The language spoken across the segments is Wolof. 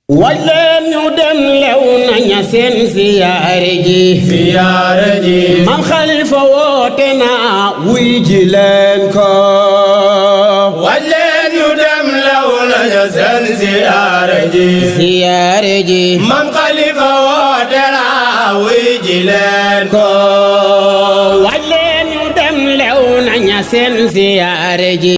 waleen ñu dem lew na ña seen siyaare ji Maam Xalifa woote na wuy ji leen ko waleen ñu dem lew na ña seen siyaare ji Maam Xalifa woote na wuy ji leen ko waleen ñu dem lew na ña seen siyaare ji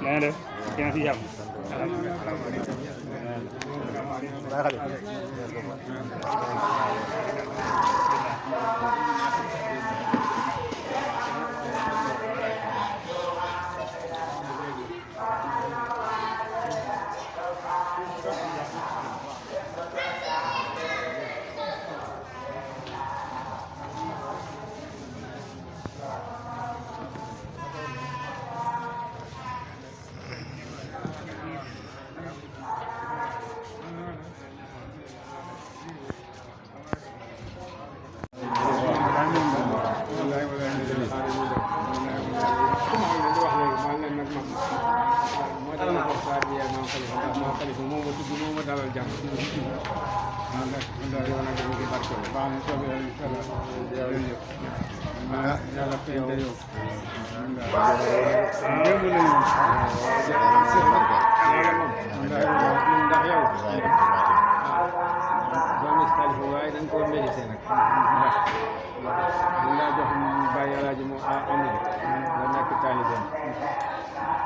Nah, ada yang siap.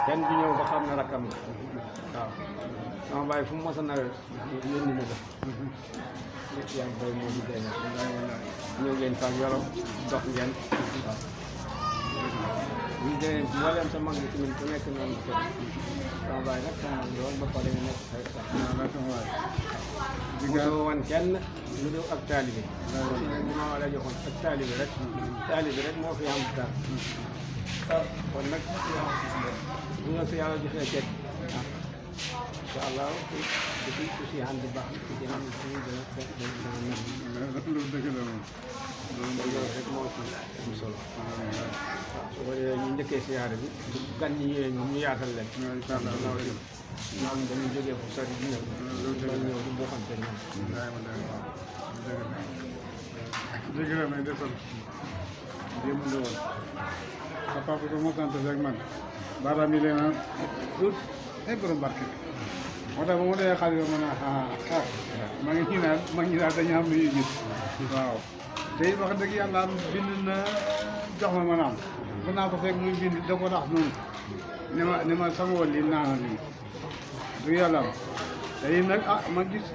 kenn du ñëw ba xam ne rakkam la waaw sama baay fu mu mos a nawet yónni na ko nit yaa ngi koy moo di gën ñëw ngeen fa yoro dox ngeen waaw bu ñu demee mbooleem sa mag bi tamit ku nekk noonu ko sama baay nag sama mag lool ba pare nga nekk xarit sax mosoo woon kenn lu dul ak taalibe si nag li ma la joxoon ak taalibe rek moo fi am dara kon nag bu ñu fi yàlla joxee ceeb incha allah ku si ànd baax na ku si ànd suñu dana loolu dëgg la moom loolu rek moo ci am solo waaw su ko defee ñu njëkkee siyaare bi gan ñi ñëwee ñoom ñu yaatal leen incha allah ñoom dañuy jógee fu sori di ñëw ñëw di bokkante ñoom dëgg la may defal démb la woon sa papa ko moo sant rek man baaraam yi leen a ut ay borom barke moo tax ba mu dee xale ma naa ma ngi naan dañu am lu ñuy gis waaw te it wax dëgg yàlla bind na jox ma naan mën naa ko fekk muy bind da ko rax noonu ne ma sama wàll yi naanal lii du yàlla am te it nag ma gis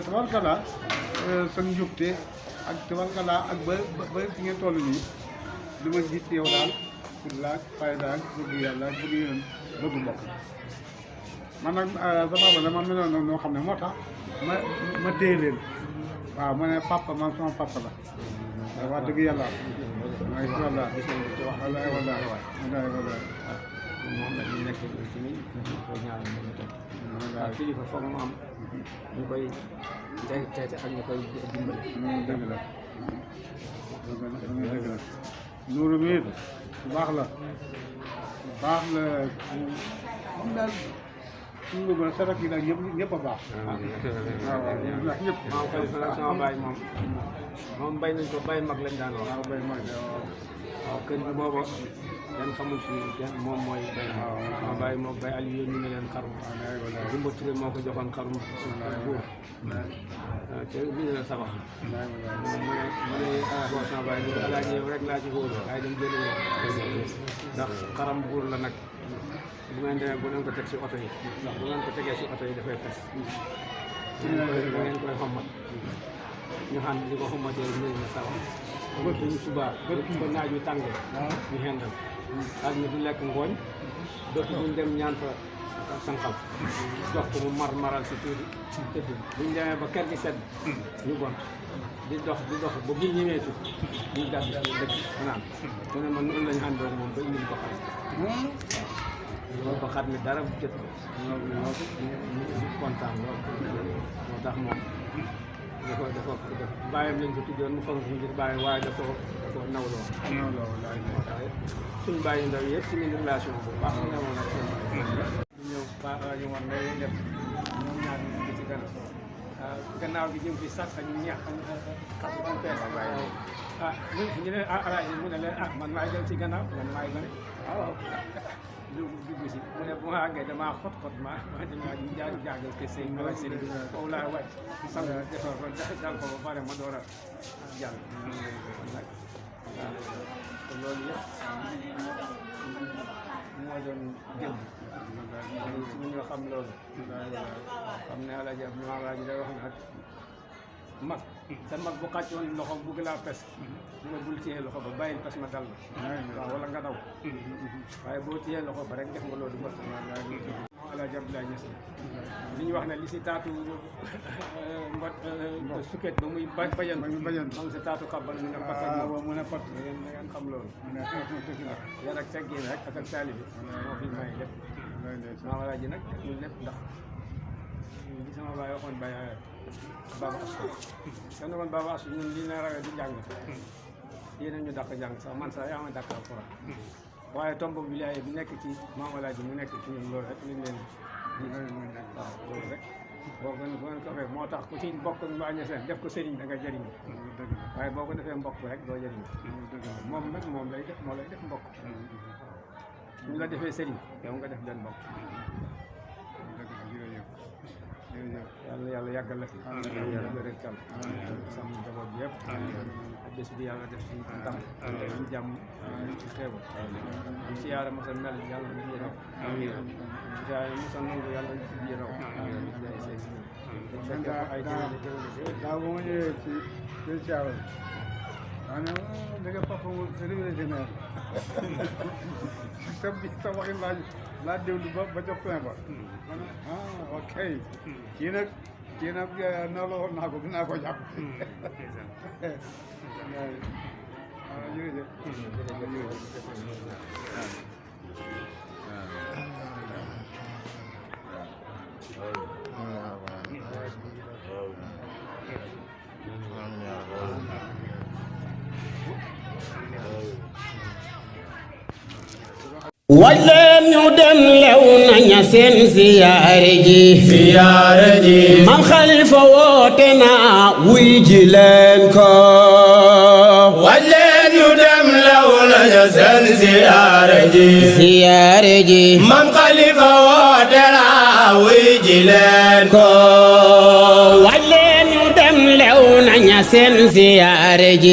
tabarkala sa njubte ak tabarkala ak ba fi ngeen toll nii li ma gis yow daal pour laag fayda ak bëgg yàlla ak bëgg yoon bëgg mbokk man nag sa papa dama meloon noo xam ne moo tax ma téye leen waaw ma ne papa man sama papa la wax dëgg yàlla wallaay moom la ñu nekk ci ni koy ñaanal moom itam waaw kilifa foog mu am ñu koy teete ak ñu koy dimbale dëgg la Nuuru mi baax la moom daal suñu bëgg na sarak yi daal ñëpp a baax waaw ndax ñëpp maa koy faral sama baay moom bay nañ ko bay mag lañ daan wax waaw bay mag waaw kër gi booba kenn xamul si kenn moom mooy bay sama baay moo bay Aliou ñu ne leen xarum Dumba Touré moo ko joxoon xarum buur te bii la sabax mu ne boo sama baay ni alaaji yow rek laa ci xóolu waaye dem jëli ndax xaram buur la nag bu ngeen demee bu leen ko teg si oto yi ndax bu ngeen ko tegee si oto yi dafay fes da ngeen koy xommat ñu xam di ko xamante ne dinañ la sawar suñu subaa ba naaj wi tàngee ñu xendal ak ñu du lekk ngooñ dootu buñ dem ñaan fa sànqal jox ko mu maral si tuuti tëdd buñ demee ba kër gi sedd ñu gont di dox ba bii ñëwee tuuti ñu gàdd dëkk naan mu ne man noonu lañu àndoon moom ba indil ko xam loolu ko xat mi dara jot ñu kontaan lool moo tax moom dafa bàyyam lañ ko tuddoon mu fonk ngir bàyyi waaye dafa nawloo moo tax suñ bàyyi ndaw yëpp ci une relation bu baax nga amoon ak seen ñëw ñu war na def ñoom ñaar ñu ngi ci gannaaw gi jëm fi sax ñu ñeex xam am fees ñu ne alaaji mu ne leen man maay dem ci gannaaw man maay gane waaw dugg si mu ne bu ma àggee damaa xot ma damaa jaagal ke sëy ma sëy foofu laa wàcc sang defar ko dal ko ba pare ma door a jàll kon nag te loolu yëpp moo doon jëm ñu ñoo xam loolu xam ne alaaji day wax nag mag sa mag bu xàccoon loxo bugg laa pes mu ne bul téye loxo ba bàyyil pes ma dal la waaw wala nga daw waaye boo téye loxo ba rek def nga loolu ba Alaaji Abdoulaye Niass li ñu wax ne li si taatu sukket ba muy bajan ma ngi si taatu xabbal mu ne pat ak moom mu ne pat na ngeen xam loolu yar ak teggin rek ak taalibe moo fi may lépp maam Alaaji nag ñu lépp ndax li sama baay waxoon baay Baba Assou kenn woon Baba Assou ñun lii na rawee di jàng yéen ñu dàq jàng sax man sax yaa ma dàq alxuraan waaye tomb wilaaya bi nekk ci Maam Alaaji mu nekk ci ñun loolu rek liñ leen waaw loolu rek boo ko fee moo tax ku ci mbokk mbaa ñeseen def ko sëriñ da nga jëriñ waaye boo ko defee mbokk rek doo jëriñ moom nag moom lay def moo lay def mbokk suñu la defee sëriñ yow nga def benn mbokk yàlla yàggal la fi yàlla wéral kam sàmm njaboot bi yëpp bés bi yàlla def ci ndam am jàmm ci xeewal am siyaara mosa mel yàlla na ji raw siyaara mosa nangu yàlla na ji raw ay daaw ba ma ñëwee ci siyaara maa ne da nga papa mu révolutionnaire sa waxin laa déglu ba ca fin ba ok kii nag nawloo naa ko dinaa ko jàpp jërëjëf waleen ñu dem lew naña seen siyaare ji Maam Xalifa woote na wuy ji leen ko waleen ñu dem lew naña seen siyaare ji Maam Xalifa woote na wuy ji leen ko waleen ñu dem lew naña seen siyaare ji